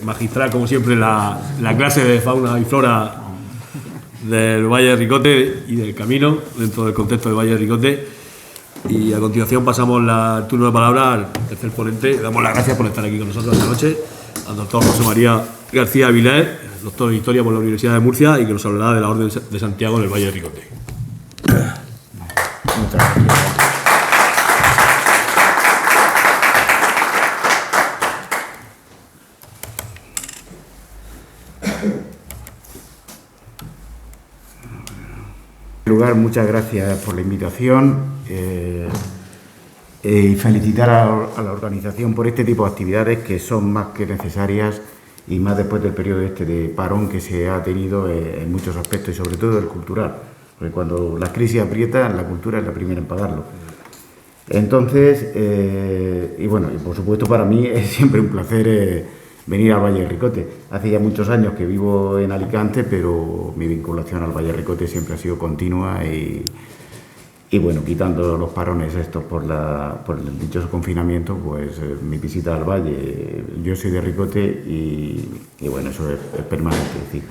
magistral, como siempre, la clase de fauna y flora del Valle de Ricote y del camino, dentro del contexto del Valle de Ricote. Y a continuación pasamos el turno de palabra al tercer ponente. Damos las gracias por estar aquí con nosotros esta noche, al doctor José María García Avilés, doctor en Historia por la Universidad de Murcia, y que nos hablará de la Orden de Santiago en el Valle de Ricote. Muchas gracias. En primer lugar, muchas gracias por la invitación y felicitar a la organización por este tipo de actividades que son más que necesarias y más después del periodo de parón que se ha tenido en muchos aspectos y sobre todo el cultural, porque cuando las crisis aprietan, la cultura es la primera en pagarlo. Entonces, y por supuesto para mí es siempre un placer venir al Valle de Ricote. Hace ya muchos años que vivo en Alicante, pero mi vinculación al Valle de Ricote siempre ha sido continua y quitando los parones estos por el dichoso confinamiento, pues mi visita al Valle, yo soy de Ricote y eso es permanente. Es decir,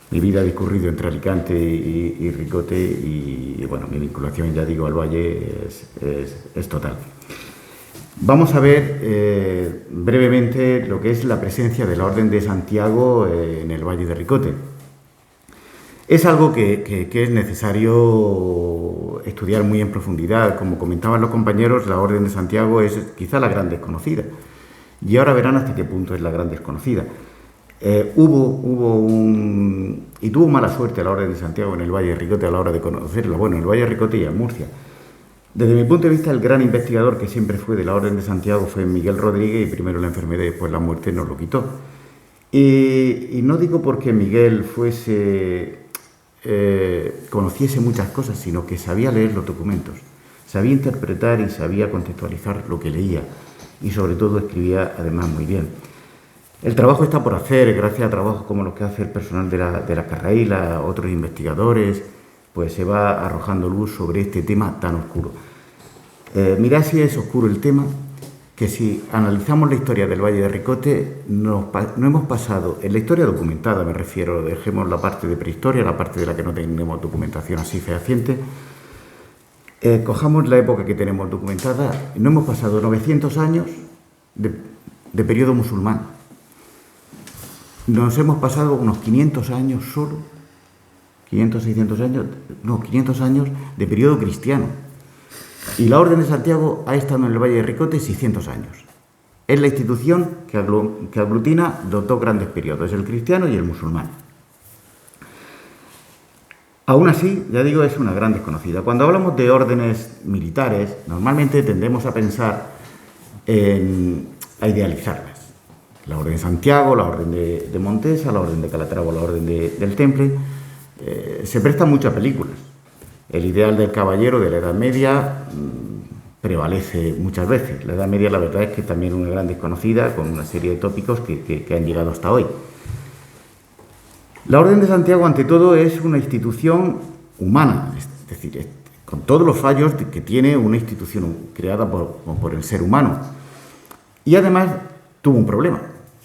mi vida ha discurrido entre Alicante y Ricote y mi vinculación, ya digo, al Valle es total. Vamos a ver brevemente lo que es la presencia de la Orden de Santiago en el Valle de Ricote. Es algo que es necesario estudiar muy en profundidad. Como comentaban los compañeros, la Orden de Santiago es quizá la gran desconocida. Y ahora verán hasta qué punto es la gran desconocida. Tuvo mala suerte la Orden de Santiago en el Valle de Ricote a la hora de conocerla. Bueno, en el Valle de Ricote y en Murcia. Desde mi punto de vista, el gran investigador que siempre fue de la Orden de Santiago fue Miguel Rodríguez, y primero la enfermedad y después la muerte nos lo quitó. Y no digo porque Miguel conociese muchas cosas, sino que sabía leer los documentos, sabía interpretar y sabía contextualizar lo que leía, y sobre todo escribía además muy bien. El trabajo está por hacer, gracias a trabajos como los que hace el personal de la Carraíla, otros investigadores, pues se va arrojando luz sobre este tema tan oscuro. Mirad si es oscuro el tema, que si analizamos la historia del Valle de Ricote, no hemos pasado, en la historia documentada me refiero, dejemos la parte de prehistoria, la parte de la que no tenemos documentación así fehaciente, cojamos la época que tenemos documentada, no hemos pasado 900 años de periodo musulmán. Nos hemos pasado unos 500 años solo, 500 años de periodo cristiano. Y la Orden de Santiago ha estado en el Valle de Ricote 600 años. Es la institución que aglutina los dos grandes periodos, el cristiano y el musulmán. Aún así, ya digo, es una gran desconocida. Cuando hablamos de órdenes militares, normalmente tendemos a pensar a idealizarlas. La Orden de Santiago, la Orden de Montesa, la Orden de Calatrava, la Orden del Temple, se prestan muchas películas. El ideal del caballero de la Edad Media prevalece muchas veces. La Edad Media, la verdad es que también es una gran desconocida, con una serie de tópicos que han llegado hasta hoy. La Orden de Santiago, ante todo, es una institución humana, es decir, con todos los fallos que tiene una institución creada por el ser humano. Y además tuvo un problema,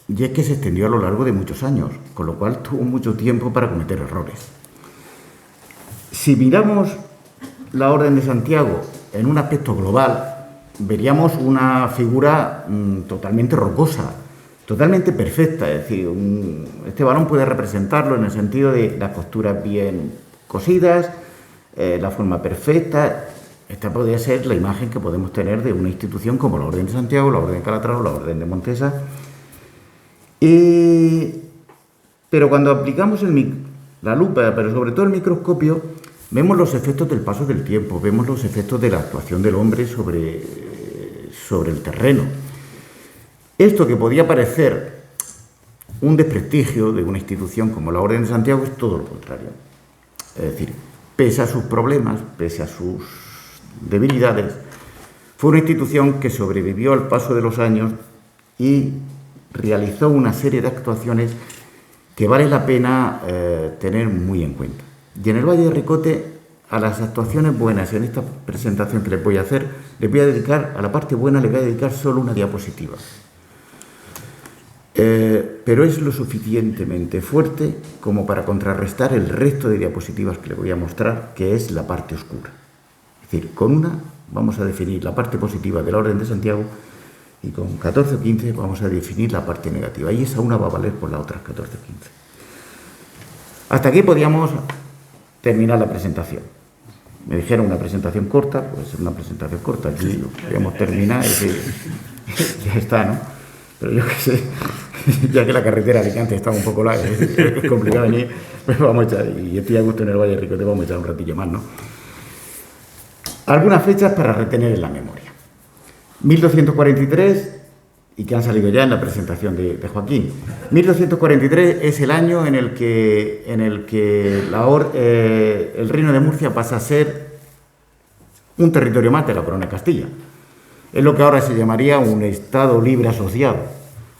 y es que se extendió a lo largo de muchos años, con lo cual tuvo mucho tiempo para cometer errores. Si miramos la Orden de Santiago en un aspecto global, veríamos una figura totalmente rocosa, totalmente perfecta. Es decir, este balón puede representarlo en el sentido de las costuras bien cosidas, la forma perfecta. Esta podría ser la imagen que podemos tener de una institución como la Orden de Santiago, la Orden de Calatrava o la Orden de Montesa. Pero cuando aplicamos la lupa, pero sobre todo el microscopio, vemos los efectos del paso del tiempo, vemos los efectos de la actuación del hombre sobre el terreno. Esto que podía parecer un desprestigio de una institución como la Orden de Santiago es todo lo contrario. Es decir, pese a sus problemas, pese a sus debilidades, fue una institución que sobrevivió al paso de los años y realizó una serie de actuaciones que vale la pena tener muy en cuenta. Y en el Valle de Ricote, a las actuaciones buenas, en esta presentación que les voy a hacer, a la parte buena le voy a dedicar solo una diapositiva. pero es lo suficientemente fuerte como para contrarrestar el resto de diapositivas que le voy a mostrar, que es la parte oscura. Es decir, con una vamos a definir la parte positiva de la Orden de Santiago y con 14 o 15 vamos a definir la parte negativa. Y esa una va a valer por las otras 14 o 15. Hasta aquí podíamos terminar la presentación. Me dijeron una presentación corta, pues una presentación corta. Aquí lo podíamos terminar y ya está, ¿no? Pero yo qué sé, ya que la carretera de Alicante está un poco larga, es complicado venir, pues vamos a echar, y estoy a gusto en el Valle de Ricote, vamos a echar un ratillo más, ¿no? Algunas fechas para retener en la memoria. 1243, y que han salido ya en la presentación de Joaquín. 1243 es el año en el que el Reino de Murcia pasa a ser un territorio más de la Corona de Castilla. Es lo que ahora se llamaría un Estado libre asociado.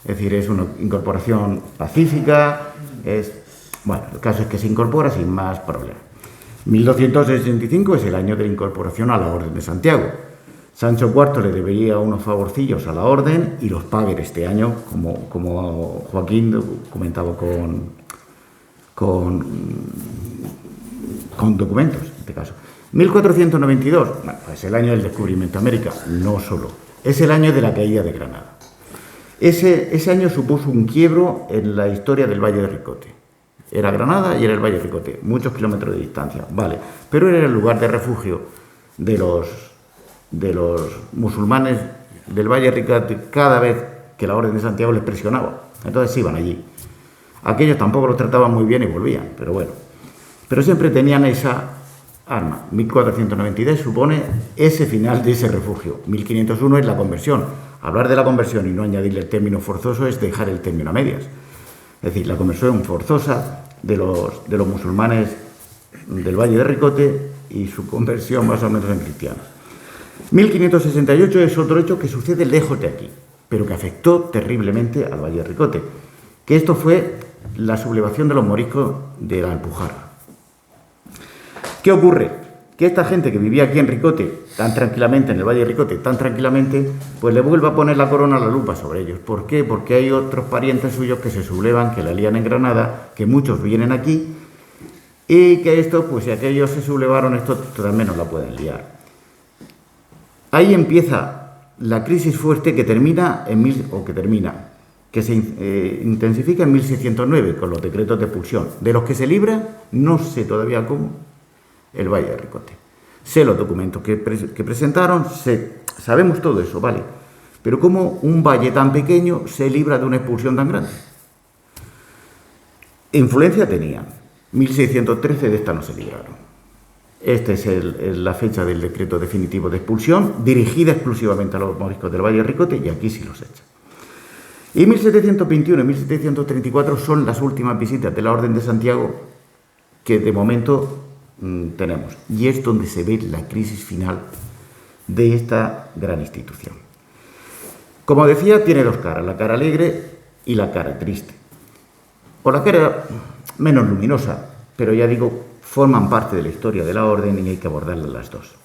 Es decir, es una incorporación pacífica. Bueno, el caso es que se incorpora sin más problemas. 1265 es el año de la incorporación a la Orden de Santiago. Sancho IV le debería unos favorcillos a la Orden y los paga este año, como Joaquín comentaba con documentos, en este caso. 1492, bueno, pues el año del descubrimiento de América, no solo, es el año de la caída de Granada. Ese año supuso un quiebro en la historia del Valle de Ricote. Era Granada y era el Valle de Ricote, muchos kilómetros de distancia, vale, pero era el lugar de refugio de los musulmanes del Valle de Ricote cada vez que la Orden de Santiago les presionaba. Entonces iban allí. Aquellos tampoco los trataban muy bien y volvían, pero bueno. Pero siempre tenían esa arma. 1492 supone ese final de ese refugio. 1501 es la conversión. Hablar de la conversión y no añadirle el término forzoso es dejar el término a medias. Es decir, la conversión forzosa de los musulmanes del Valle de Ricote y su conversión más o menos en cristianos. 1568 es otro hecho que sucede lejos de aquí, pero que afectó terriblemente al Valle de Ricote, que esto fue la sublevación de los moriscos de la Alpujarra. ¿Qué ocurre? Que esta gente que vivía aquí en Ricote, tan tranquilamente, en el Valle de Ricote, tan tranquilamente, pues le vuelve a poner la corona a la lupa sobre ellos. ¿Por qué? Porque hay otros parientes suyos que se sublevan, que la lían en Granada, que muchos vienen aquí, y que esto, pues si aquellos se sublevaron, esto también nos la pueden liar. Ahí empieza la crisis fuerte que se intensifica en 1609 con los decretos de expulsión, de los que se libra, no sé todavía cómo, el Valle de Ricote. Sé los documentos que presentaron, sabemos todo eso, ¿vale? Pero ¿cómo un valle tan pequeño se libra de una expulsión tan grande? Influencia tenían. 1613 de esta no se libraron. Esta es la fecha del decreto definitivo de expulsión, dirigida exclusivamente a los moriscos del Valle de Ricote, y aquí sí los echan. Y 1721 y 1734 son las últimas visitas de la Orden de Santiago que de momento tenemos. Y es donde se ve la crisis final de esta gran institución. Como decía, tiene dos caras, la cara alegre y la cara triste. O la cara menos luminosa, pero ya digo, forman parte de la historia de la Orden y hay que abordarlas las dos.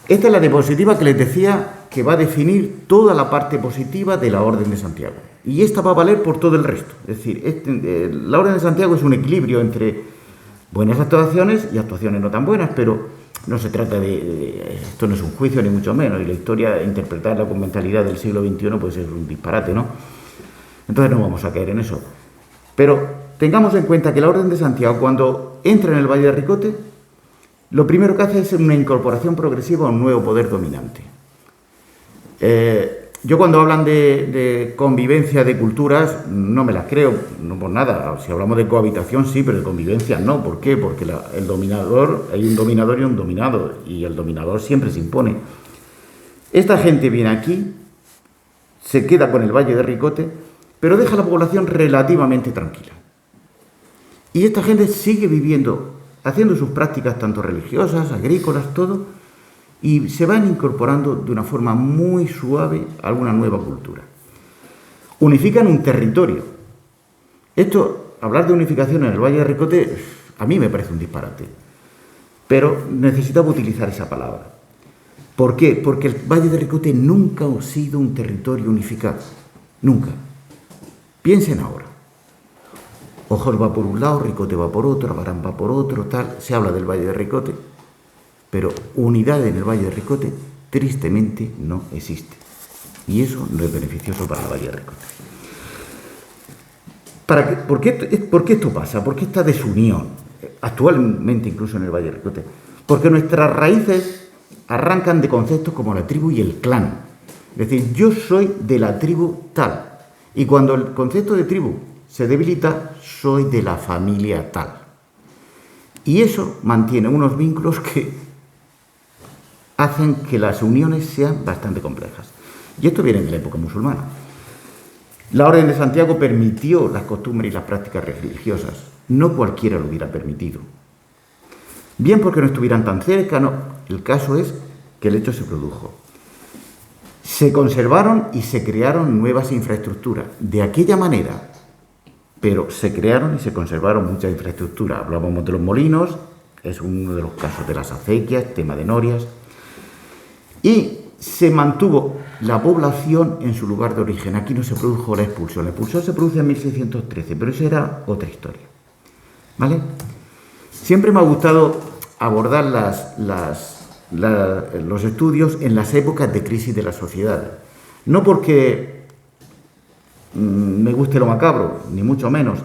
Esta es la diapositiva que les decía que va a definir toda la parte positiva de la Orden de Santiago. Y esta va a valer por todo el resto. Es decir, la Orden de Santiago es un equilibrio entre buenas actuaciones y actuaciones no tan buenas, pero no se trata esto no es un juicio ni mucho menos, y la historia, interpretarla con mentalidad del siglo XXI, pues es un disparate, ¿no? Entonces no vamos a caer en eso. Pero tengamos en cuenta que la Orden de Santiago, cuando entra en el Valle de Ricote, lo primero que hace es una incorporación progresiva a un nuevo poder dominante. Yo cuando hablan de convivencia de culturas, no me las creo, no por nada. Si hablamos de cohabitación, sí, pero de convivencia no. ¿Por qué? Porque el dominador, hay un dominador y un dominado, y el dominador siempre se impone. Esta gente viene aquí, se queda con el Valle de Ricote, pero deja a la población relativamente tranquila. Y esta gente sigue viviendo, haciendo sus prácticas tanto religiosas, agrícolas, todo, y se van incorporando de una forma muy suave a una nueva cultura. Unifican un territorio. Esto, hablar de unificación en el Valle de Ricote, a mí me parece un disparate. Pero necesitaba utilizar esa palabra. ¿Por qué? Porque el Valle de Ricote nunca ha sido un territorio unificado. Nunca. Piensen ahora. Ojos va por un lado, Ricote va por otro, Abarán va por otro, tal. Se habla del Valle de Ricote, pero unidad en el Valle de Ricote tristemente no existe. Y eso no es beneficioso para el Valle de Ricote. ¿Por qué esto pasa? ¿Por qué esta desunión? Actualmente incluso en el Valle de Ricote. Porque nuestras raíces arrancan de conceptos como la tribu y el clan. Es decir, yo soy de la tribu tal. Y cuando el concepto de tribu se debilita, soy de la familia tal. Y eso mantiene unos vínculos que hacen que las uniones sean bastante complejas. Y esto viene de la época musulmana. La Orden de Santiago permitió las costumbres y las prácticas religiosas. No cualquiera lo hubiera permitido. Bien porque no estuvieran tan cerca, no. El caso es que el hecho se produjo. Se conservaron y se crearon nuevas infraestructuras. De aquella manera, pero se crearon y se conservaron muchas infraestructuras. Hablábamos de los molinos, es uno de los casos de las acequias, tema de norias. Y se mantuvo la población en su lugar de origen. Aquí no se produjo la expulsión. La expulsión se produce en 1613, pero eso era otra historia. ¿Vale? Siempre me ha gustado abordar los estudios en las épocas de crisis de la sociedad. No porque me guste lo macabro, ni mucho menos,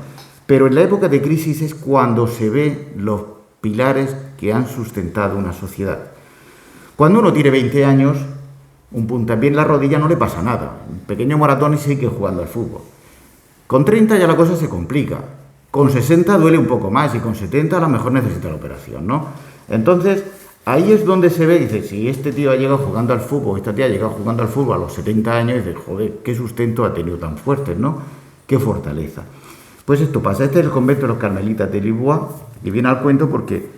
pero en la época de crisis es cuando se ven los pilares que han sustentado una sociedad. Cuando uno tiene 20 años, un puntapié en la rodilla no le pasa nada. Un pequeño maratón y sigue jugando al fútbol. Con 30 ya la cosa se complica. Con 60 duele un poco más y con 70 a lo mejor necesita la operación, ¿no? Entonces, ahí es donde se ve, dice, si este tío ha llegado jugando al fútbol, esta tía ha llegado jugando al fútbol a los 70 años, dice, joder, qué sustento ha tenido tan fuerte, ¿no? Qué fortaleza. Pues esto pasa. Este es el convento de los Carmelitas de Lisboa y viene al cuento porque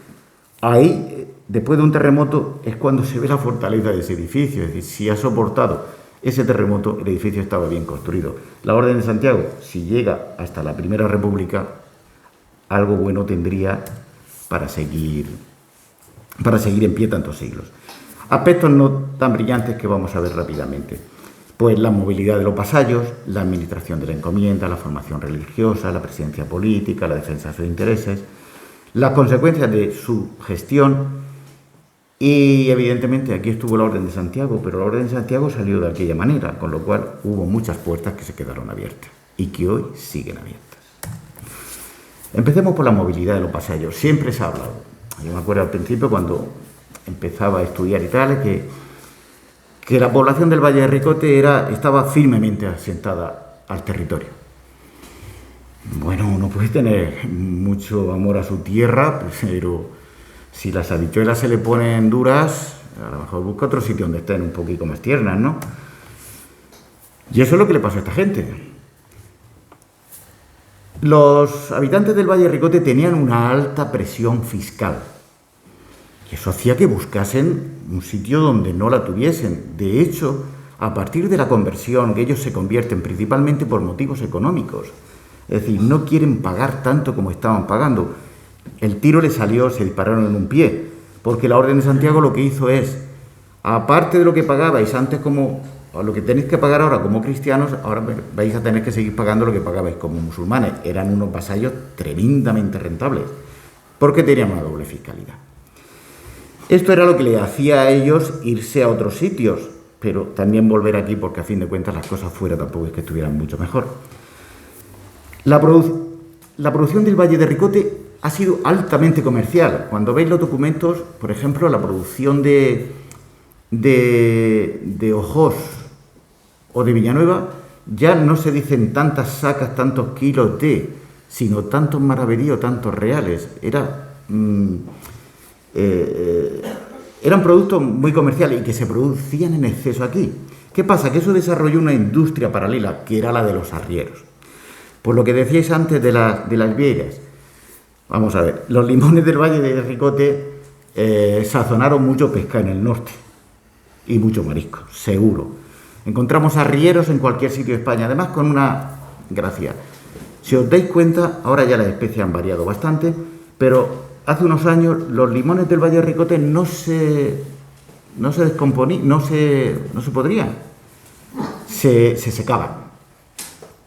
ahí, después de un terremoto, es cuando se ve la fortaleza de ese edificio. Es decir, si ha soportado ese terremoto, el edificio estaba bien construido. La Orden de Santiago, si llega hasta la Primera República, algo bueno tendría para seguir en pie tantos siglos. Aspectos no tan brillantes que vamos a ver rápidamente. Pues la movilidad de los vasallos, la administración de la encomienda, la formación religiosa, la presidencia política, la defensa de sus intereses, las consecuencias de su gestión y, evidentemente, aquí estuvo la Orden de Santiago, pero la Orden de Santiago salió de aquella manera, con lo cual hubo muchas puertas que se quedaron abiertas y que hoy siguen abiertas. Empecemos por la movilidad de los vasallos. Siempre se ha hablado. Yo me acuerdo al principio, cuando empezaba a estudiar y tal, que la población del Valle de Ricote estaba firmemente asentada al territorio. Bueno, uno puede tener mucho amor a su tierra, pero si las habichuelas se le ponen duras, a lo mejor busca otro sitio donde estén un poquito más tiernas, ¿no? Y eso es lo que le pasó a esta gente. Los habitantes del Valle de Ricote tenían una alta presión fiscal. Y eso hacía que buscasen un sitio donde no la tuviesen. De hecho, a partir de la conversión, que ellos se convierten principalmente por motivos económicos. Es decir, no quieren pagar tanto como estaban pagando. El tiro les salió, se dispararon en un pie. Porque la Orden de Santiago lo que hizo es, aparte de lo que pagabais antes como o lo que tenéis que pagar ahora como cristianos, ahora vais a tener que seguir pagando lo que pagabais como musulmanes. Eran unos vasallos tremendamente rentables, porque tenían una doble fiscalidad. Esto era lo que le hacía a ellos irse a otros sitios, pero también volver aquí, porque a fin de cuentas las cosas fuera tampoco es que estuvieran mucho mejor. La producción del Valle de Ricote ha sido altamente comercial. Cuando veis los documentos, por ejemplo, la producción de Ojos o de Villanueva, ya no se dicen tantas sacas, tantos kilos sino tantos maravedíos, tantos reales. Eran productos muy comerciales y que se producían en exceso aquí. ¿Qué pasa? Que eso desarrolló una industria paralela, que era la de los arrieros. Por lo que decíais antes de las viejas. Vamos a ver, los limones del Valle de Ricote sazonaron mucho pesca en el norte y mucho marisco, seguro. Encontramos arrieros en cualquier sitio de España, además con una gracia. Si os dais cuenta, ahora ya las especies han variado bastante, pero hace unos años los limones del Valle de Ricote no se descomponían, no se podrían, se secaban.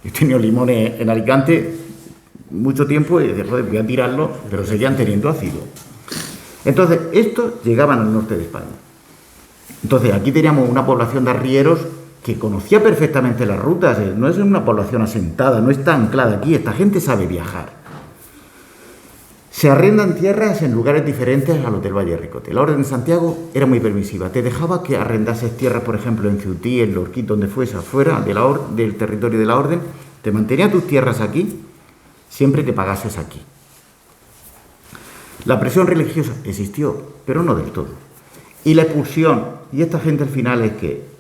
He tenido limones en Alicante mucho tiempo y dije, joder, voy a tirarlo, pero seguían teniendo ácido. Entonces, estos llegaban al norte de España. Entonces, aquí teníamos una población de arrieros que conocía perfectamente las rutas, no es una población asentada, no está anclada aquí, esta gente sabe viajar. Se arrendan tierras en lugares diferentes a los del Valle de Ricote. La Orden de Santiago era muy permisiva, te dejaba que arrendases tierras, por ejemplo, en Ciutí, en Lorquí, donde fuese, afuera del territorio de la Orden, te mantenía tus tierras aquí, siempre que pagases aquí. La presión religiosa existió, pero no del todo. Y la expulsión, y esta gente al final es que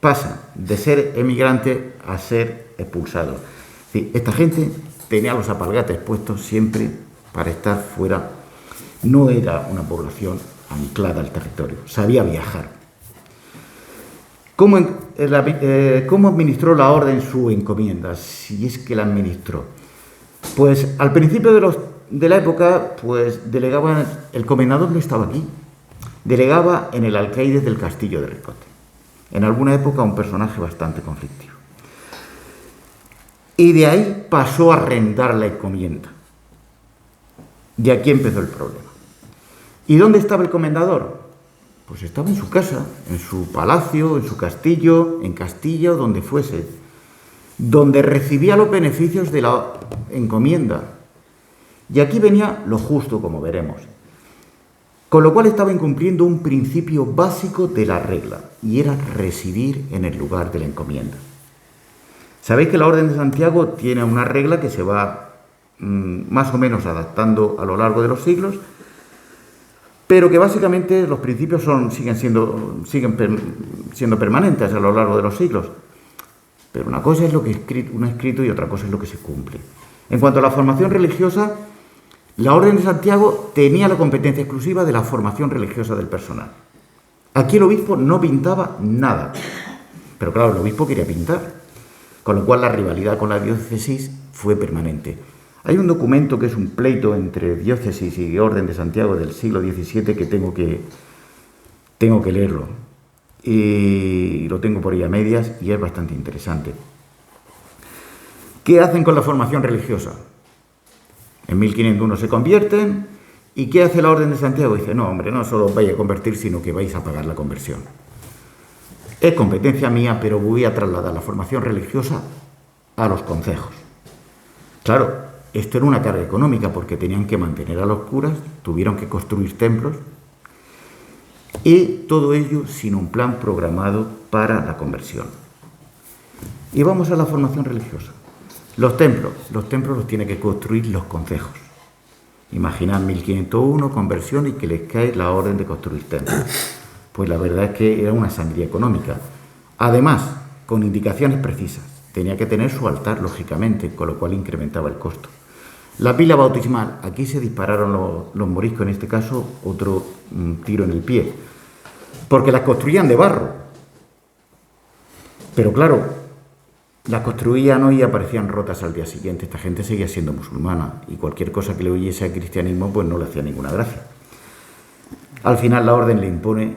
pasa de ser emigrante a ser expulsado. Es decir, esta gente tenía los alpargates puestos siempre para estar fuera. No era una población anclada al territorio, sabía viajar. ¿Cómo administró la Orden su encomienda? Si es que la administró. Pues al principio de la época, pues delegaban, el comendador no estaba aquí, delegaba en el alcaide del castillo de Ricote. En alguna época un personaje bastante conflictivo. Y de ahí pasó a arrendar la encomienda. Y aquí empezó el problema. ¿Y dónde estaba el comendador? Pues estaba en su casa, en su palacio, en su castillo, en Castilla o donde fuese, donde recibía los beneficios de la encomienda. Y aquí venía lo justo, como veremos. Con lo cual estaba incumpliendo un principio básico de la regla, y era residir en el lugar de la encomienda. Sabéis que la Orden de Santiago tiene una regla que se va más o menos adaptando a lo largo de los siglos, pero que básicamente los principios siguen siendo permanentes a lo largo de los siglos. Pero una cosa es lo que uno ha escrito y otra cosa es lo que se cumple. En cuanto a la formación religiosa, la Orden de Santiago tenía la competencia exclusiva de la formación religiosa del personal. Aquí el obispo no pintaba nada, pero claro, el obispo quería pintar, con lo cual la rivalidad con la diócesis fue permanente. Hay un documento que es un pleito entre diócesis y Orden de Santiago del siglo XVII que tengo que leerlo, y lo tengo por ahí a medias y es bastante interesante. ¿Qué hacen con la formación religiosa? En 1501 se convierten, ¿y qué hace la Orden de Santiago? Dice, no, hombre, no solo os vais a convertir, sino que vais a pagar la conversión. Es competencia mía, pero voy a trasladar la formación religiosa a los concejos. Claro, esto era una carga económica porque tenían que mantener a los curas, tuvieron que construir templos, y todo ello sin un plan programado para la conversión. Y vamos a la formación religiosa. Los templos los tiene que construir los concejos. Imaginad 1501, conversión, y que les cae la orden de construir templos. Pues la verdad es que era una sangría económica. Además, con indicaciones precisas. Tenía que tener su altar, lógicamente, con lo cual incrementaba el costo. La pila bautismal, aquí se dispararon los moriscos, en este caso, otro tiro en el pie, porque las construían de barro. Pero claro, las construían hoy y aparecían rotas al día siguiente. Esta gente seguía siendo musulmana y cualquier cosa que le oyese al cristianismo pues no le hacía ninguna gracia. Al final la orden le impone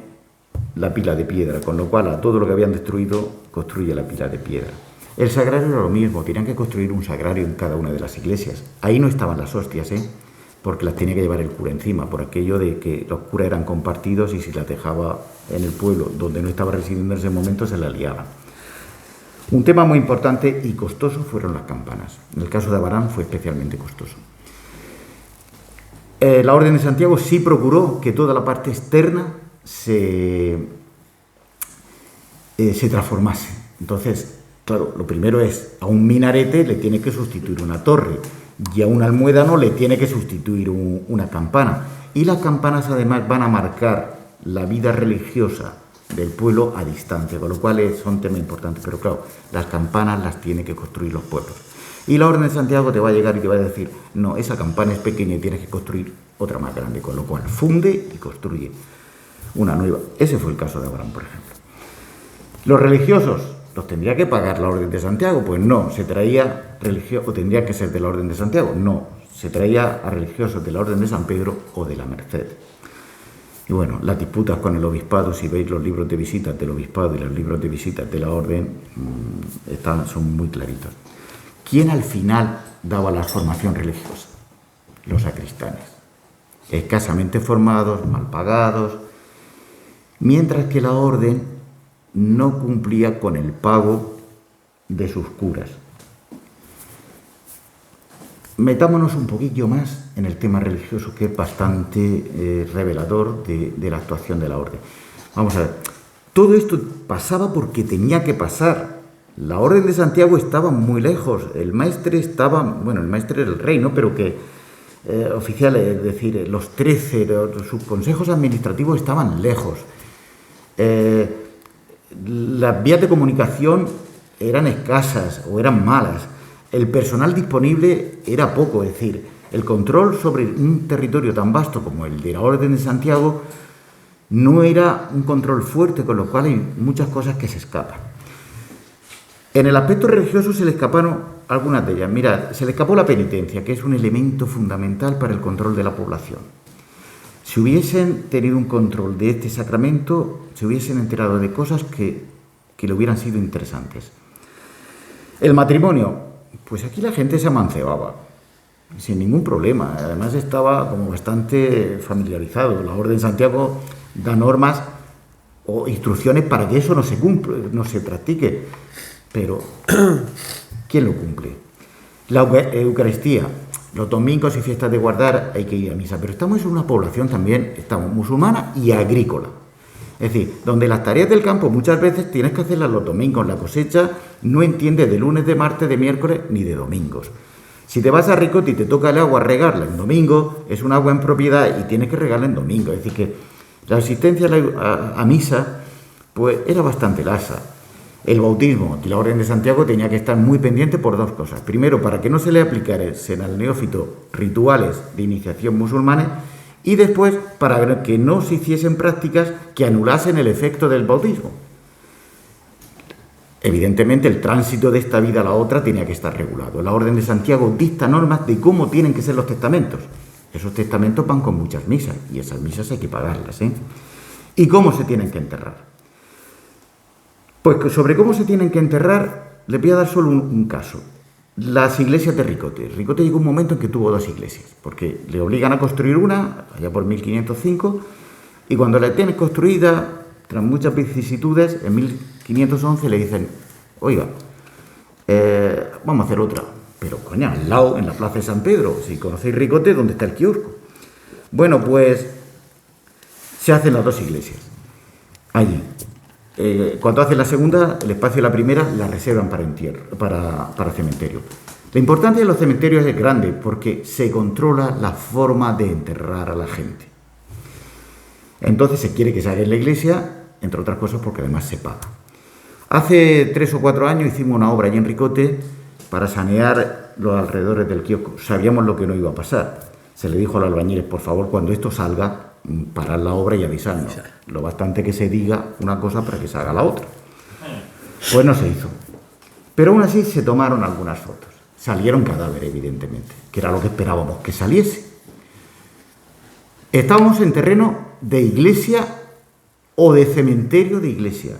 la pila de piedra, con lo cual a todo lo que habían destruido construye la pila de piedra. El sagrario era lo mismo, tenían que construir un sagrario en cada una de las iglesias. Ahí no estaban las hostias, porque las tenía que llevar el cura encima, por aquello de que los curas eran compartidos y si las dejaba en el pueblo donde no estaba residiendo en ese momento se las liaban. Un tema muy importante y costoso fueron las campanas. En el caso de Abarán fue especialmente costoso. La Orden de Santiago sí procuró que toda la parte externa se transformase. Entonces, claro, lo primero es, a un minarete le tiene que sustituir una torre y a un almuédano le tiene que sustituir una campana. Y las campanas además van a marcar la vida religiosa del pueblo a distancia, con lo cual son temas importantes. Pero claro, las campanas las tiene que construir los pueblos. Y la Orden de Santiago te va a llegar y te va a decir, no, esa campana es pequeña y tienes que construir otra más grande, con lo cual funde y construye una nueva. Ese fue el caso de Abraham, por ejemplo. Los religiosos, ¿los tendría que pagar la Orden de Santiago? Pues no, se traía religiosos, o tendría que ser de la Orden de Santiago, no, se traía a religiosos de la Orden de San Pedro o de la Merced. Y bueno, las disputas con el obispado, si veis los libros de visitas del obispado y los libros de visitas de la Orden, son muy claritos. ¿quién al final daba la formación religiosa? Los sacristanes, escasamente formados, mal pagados, mientras que la orden no cumplía con el pago de sus curas. Metámonos un poquillo más en el tema religioso, que es bastante revelador de la actuación de la orden. Vamos a ver, todo esto pasaba porque tenía que pasar. La orden de Santiago estaba muy lejos, el maestre estaba, bueno, el maestre era el rey, ¿no? Pero que oficiales, es decir, los 13, sus consejos administrativos estaban lejos. Las vías de comunicación eran escasas o eran malas. El personal disponible era poco, es decir, el control sobre un territorio tan vasto como el de la Orden de Santiago no era un control fuerte, con lo cual hay muchas cosas que se escapan. En el aspecto religioso se le escaparon algunas de ellas. Mirad, se le escapó la penitencia, que es un elemento fundamental para el control de la población. Si hubiesen tenido un control de este sacramento, se hubiesen enterado de cosas que le hubieran sido interesantes. El matrimonio. Pues aquí la gente se amancebaba, sin ningún problema. Además estaba como bastante familiarizado. La Orden de Santiago da normas o instrucciones para que eso no se cumpla, no se practique. Pero, ¿quién lo cumple? La Eucaristía. Los domingos y fiestas de guardar hay que ir a misa. Pero estamos en una población también, estamos musulmana y agrícola. Es decir, donde las tareas del campo muchas veces tienes que hacerlas los domingos. La cosecha no entiende de lunes, de martes, de miércoles ni de domingos. Si te vas a Ricote y te toca el agua regarla en domingo, es un agua en propiedad y tienes que regarla en domingo. Es decir, que la asistencia a misa pues era bastante laxa. El bautismo y la Orden de Santiago tenía que estar muy pendiente por dos cosas. Primero, para que no se le aplicasen al neófito rituales de iniciación musulmanes, y después para que no se hiciesen prácticas que anulasen el efecto del bautismo. Evidentemente el tránsito de esta vida a la otra tenía que estar regulado. La Orden de Santiago dicta normas de cómo tienen que ser los testamentos. Esos testamentos van con muchas misas y esas misas hay que pagarlas, ¿eh? ¿Y cómo se tienen que enterrar? Pues sobre cómo se tienen que enterrar les voy a dar solo un caso. Las iglesias de Ricote. Ricote llegó un momento en que tuvo dos iglesias, porque le obligan a construir una, allá por 1505, y cuando la tienes construida, tras muchas vicisitudes, en 1511 le dicen, oiga, vamos a hacer otra, pero coño, al lado, en la plaza de San Pedro, si conocéis Ricote, ¿dónde está el kiosco? Bueno, pues se hacen las dos iglesias, allí. Cuando hacen la segunda, el espacio de la primera la reservan para entierro, para cementerio. La importancia de los cementerios es grande porque se controla la forma de enterrar a la gente. Entonces se quiere que se haga en la iglesia, entre otras cosas porque además se paga. Hace 3 o 4 años hicimos una obra allí en Ricote para sanear los alrededores del kiosco. Sabíamos lo que no iba a pasar. Se le dijo a los albañiles, por favor, cuando esto salga, parar la obra y avisarnos. Lo bastante que se diga una cosa para que se haga la otra. Pues no se hizo. Pero aún así se tomaron algunas fotos. Salieron cadáveres, evidentemente, que era lo que esperábamos que saliese. Estábamos en terreno de iglesia o de cementerio de iglesia.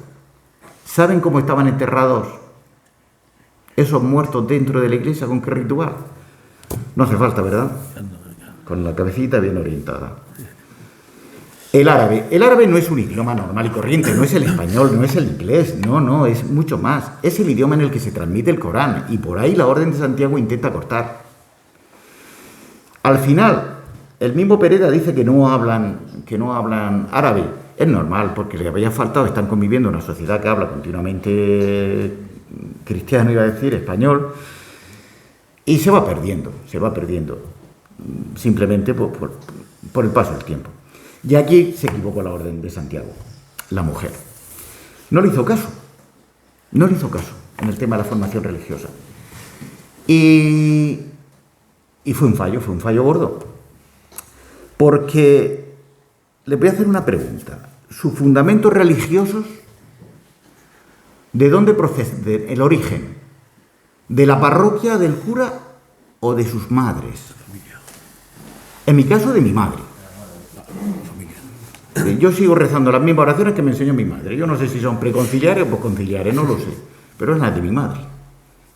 ¿Saben cómo estaban enterrados esos muertos dentro de la iglesia? ¿Con qué ritual? No hace falta, ¿verdad? Con la cabecita bien orientada. El árabe no es un idioma normal y corriente, no es el español, no es el inglés, no, es mucho más. Es el idioma en el que se transmite el Corán y por ahí la Orden de Santiago intenta cortar. Al final, el mismo Pereda dice que no hablan árabe. Es normal, porque le había faltado, están conviviendo en una sociedad que habla continuamente cristiano, iba a decir, español, y se va perdiendo, simplemente por el paso del tiempo. Y aquí se equivocó la Orden de Santiago, la mujer. No le hizo caso en el tema de la formación religiosa. Y fue un fallo gordo. Porque les voy a hacer una pregunta. ¿Sus fundamentos religiosos, de dónde procede el origen? ¿De la parroquia, del cura o de sus madres? En mi caso, de mi madre. Yo sigo rezando las mismas oraciones que me enseñó mi madre. Yo no sé si son preconciliares o posconciliares, no lo sé. Pero es la de mi madre.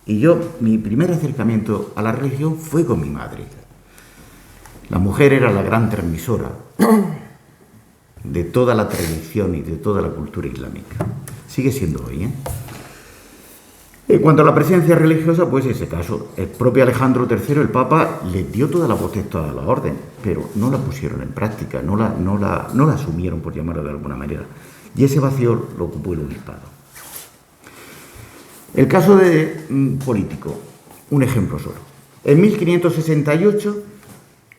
Y mi primer acercamiento a la religión fue con mi madre. La mujer era la gran transmisora de toda la tradición y de toda la cultura islámica. Sigue siendo hoy, ¿eh? En cuanto a la presencia religiosa, pues en ese caso, el propio Alejandro III, el Papa, les dio toda la potestad a la orden, pero no la pusieron en práctica, no la asumieron, por llamarlo de alguna manera. Y ese vacío lo ocupó el obispado. El caso político, un ejemplo solo. En 1568,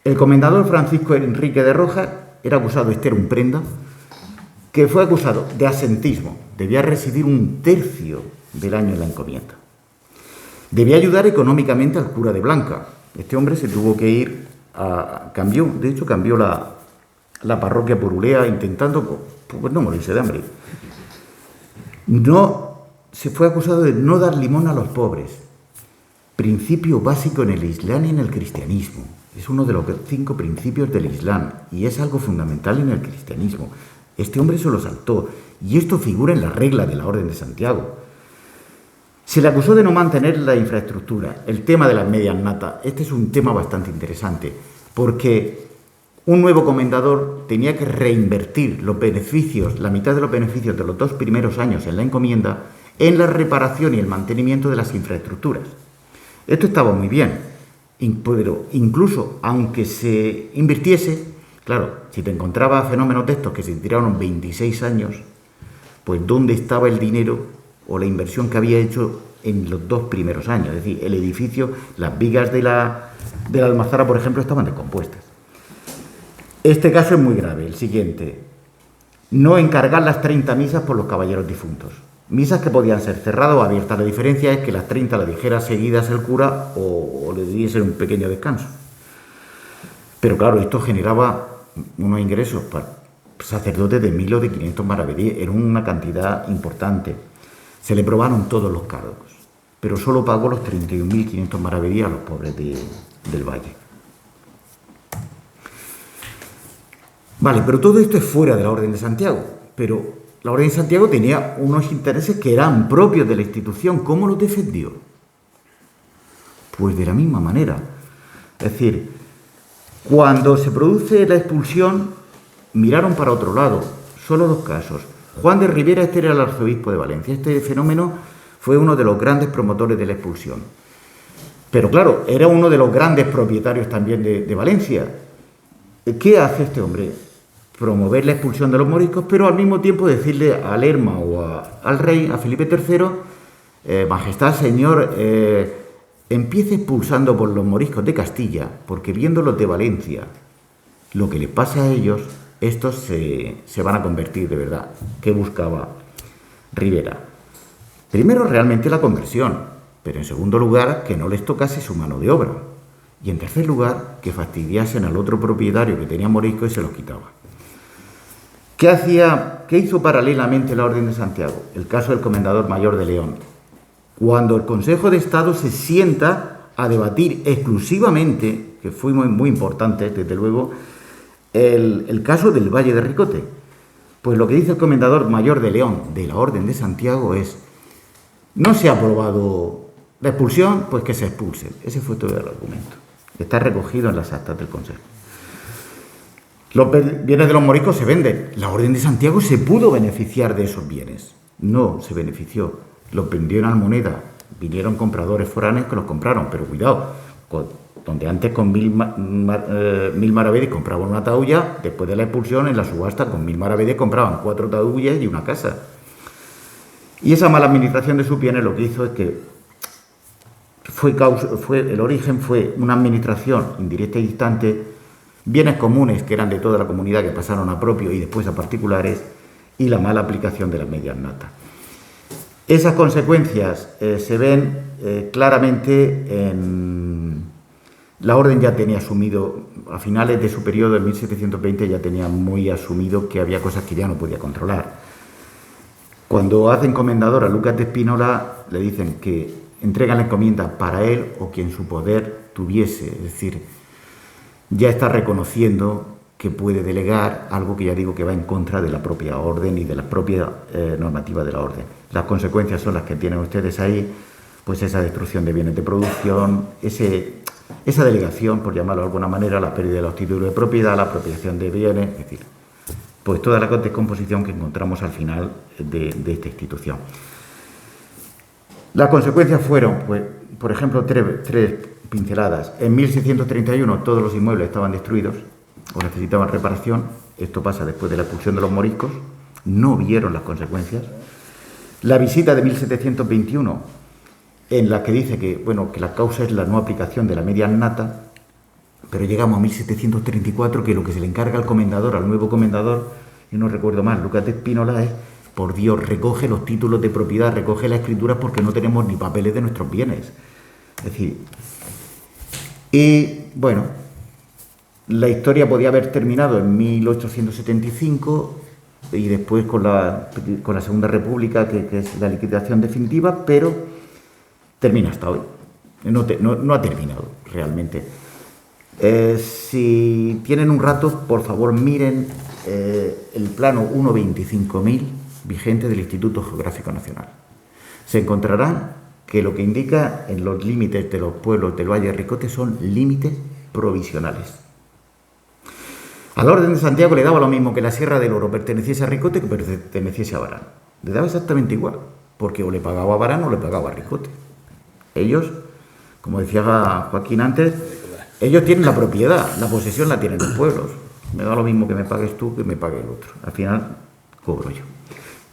el comendador Francisco Enrique de Rojas era acusado, este era un prenda, que fue acusado de asentismo. Debía residir un tercio del año en la encomienda. Debía ayudar económicamente al cura de Blanca. Este hombre se tuvo que ir cambió la parroquia por Ulea intentando pues no morirse de hambre. Se fue acusado de no dar limón a los pobres. Principio básico en el Islam y en el cristianismo. Es uno de los 5 principios del Islam y es algo fundamental en el cristianismo. Este hombre se lo saltó y esto figura en la regla de la Orden de Santiago. Se le acusó de no mantener la infraestructura, el tema de las medias natas. Este es un tema bastante interesante, porque un nuevo comendador tenía que reinvertir los beneficios, la mitad de los beneficios de los 2 primeros años en la encomienda, en la reparación y el mantenimiento de las infraestructuras. Esto estaba muy bien, pero incluso aunque se invirtiese, claro, si te encontrabas fenómenos de estos que se tiraron 26 años, pues ¿dónde estaba el dinero o la inversión que había hecho en los 2 primeros años? Es decir, el edificio, las vigas de la almazara, por ejemplo, estaban descompuestas. Este caso es muy grave, el siguiente. No encargar las 30 misas por los caballeros difuntos. Misas que podían ser cerradas o abiertas. La diferencia es que las 30 las dijera seguidas el cura o le diese un pequeño descanso. Pero claro, esto generaba unos ingresos para sacerdotes de 1.000 o de 500 maravedíes. Era una cantidad importante. Se le probaron todos los cargos, pero solo pagó los 31.500 maravedíes a los pobres del valle. Vale, pero todo esto es fuera de la Orden de Santiago. Pero la Orden de Santiago tenía unos intereses que eran propios de la institución. ¿Cómo los defendió? Pues de la misma manera. Es decir, cuando se produce la expulsión, miraron para otro lado. Solo 2 casos. Juan de Ribera, este era el arzobispo de Valencia. Este fenómeno fue uno de los grandes promotores de la expulsión. Pero claro, era uno de los grandes propietarios también de Valencia. ¿Qué hace este hombre? Promover la expulsión de los moriscos, pero al mismo tiempo decirle a Lerma o al rey, a Felipe III, Majestad, señor, empiece expulsando por los moriscos de Castilla, porque viendo los de Valencia, lo que les pasa a ellos, estos se van a convertir de verdad. ¿Qué buscaba Ribera? Primero, realmente la conversión, pero en segundo lugar, que no les tocase su mano de obra. Y en tercer lugar, que fastidiasen al otro propietario que tenía moriscos y se los quitaba. ¿Qué hizo paralelamente la Orden de Santiago? El caso del Comendador Mayor de León. Cuando el Consejo de Estado se sienta a debatir exclusivamente, que fue muy, muy importante, desde luego, el caso del Valle de Ricote. Pues lo que dice el Comendador Mayor de León de la Orden de Santiago es: no se ha aprobado la expulsión, pues que se expulse. Ese fue todo el argumento. Está recogido en las actas del Consejo. Los bienes de los moriscos se venden. La Orden de Santiago se pudo beneficiar de esos bienes. No se benefició. Los vendió en almoneda. Vinieron compradores foráneos que los compraron. Pero cuidado, donde antes con 1.000 maravedíes compraban una taúlla, después de la expulsión en la subasta con 1.000 maravedíes compraban 4 taúllas y una casa. Y esa mala administración de sus bienes lo que hizo es que el origen fue una administración indirecta y distante, bienes comunes que eran de toda la comunidad que pasaron a propios y después a particulares, y la mala aplicación de las medias natas. Esas consecuencias se ven claramente en... La Orden ya tenía asumido, a finales de su periodo, en 1720, ya tenía muy asumido que había cosas que ya no podía controlar. Cuando hacen comendador a Lucas de Espínola, le dicen que entregan la encomienda para él o quien su poder tuviese. Es decir, ya está reconociendo que puede delegar algo que ya digo que va en contra de la propia orden y de la propia normativa de la orden. Las consecuencias son las que tienen ustedes ahí, pues esa destrucción de bienes de producción, esa delegación, por llamarlo de alguna manera, la pérdida de los títulos de propiedad, la apropiación de bienes, es decir, pues toda la descomposición que encontramos al final de esta institución. Las consecuencias fueron, pues, por ejemplo, tres pinceladas. En 1631 todos los inmuebles estaban destruidos o necesitaban reparación. Esto pasa después de la expulsión de los moriscos. No vieron las consecuencias. La visita de 1721, en la que dice que, bueno, que la causa es la no aplicación de la media annata, pero llegamos a 1734, que lo que se le encarga al comendador, al nuevo comendador, yo no recuerdo más, Lucas de Espínola, es, por Dios, recoge los títulos de propiedad, recoge las escrituras porque no tenemos ni papeles de nuestros bienes. Es decir, y bueno, la historia podía haber terminado en 1875 y después con la Segunda República, que es la liquidación definitiva, pero termina hasta hoy. No ha terminado realmente. Si tienen un rato, por favor, miren el plano 1.25.000 vigente del Instituto Geográfico Nacional. Se encontrarán que lo que indica en los límites de los pueblos del Valle de Ricote son límites provisionales. A la Orden de Santiago le daba lo mismo que la Sierra del Oro perteneciese a Ricote que perteneciese a Barán. Le daba exactamente igual, porque o le pagaba a Barán o le pagaba a Ricote. Ellos, como decía Joaquín antes, ellos tienen la propiedad, la posesión la tienen los pueblos. Me da lo mismo que me pagues tú que me pague el otro. Al final, cobro yo.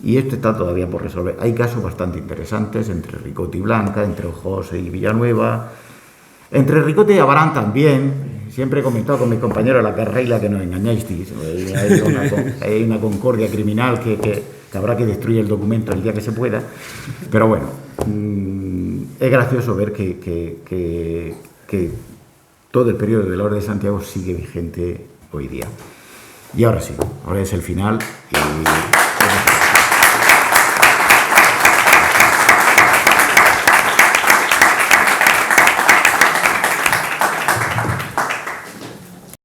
Y esto está todavía por resolver. Hay casos bastante interesantes entre Ricote y Blanca, entre Ojose y Villanueva, entre Ricote y Abarán también. Siempre he comentado con mis compañeros la carreira que nos engañáis. Hay una concordia criminal que habrá que destruir el documento el día que se pueda. Pero bueno, es gracioso ver que todo el periodo de la Orden de Santiago sigue vigente hoy día. Y ahora sí, ahora es el final. Y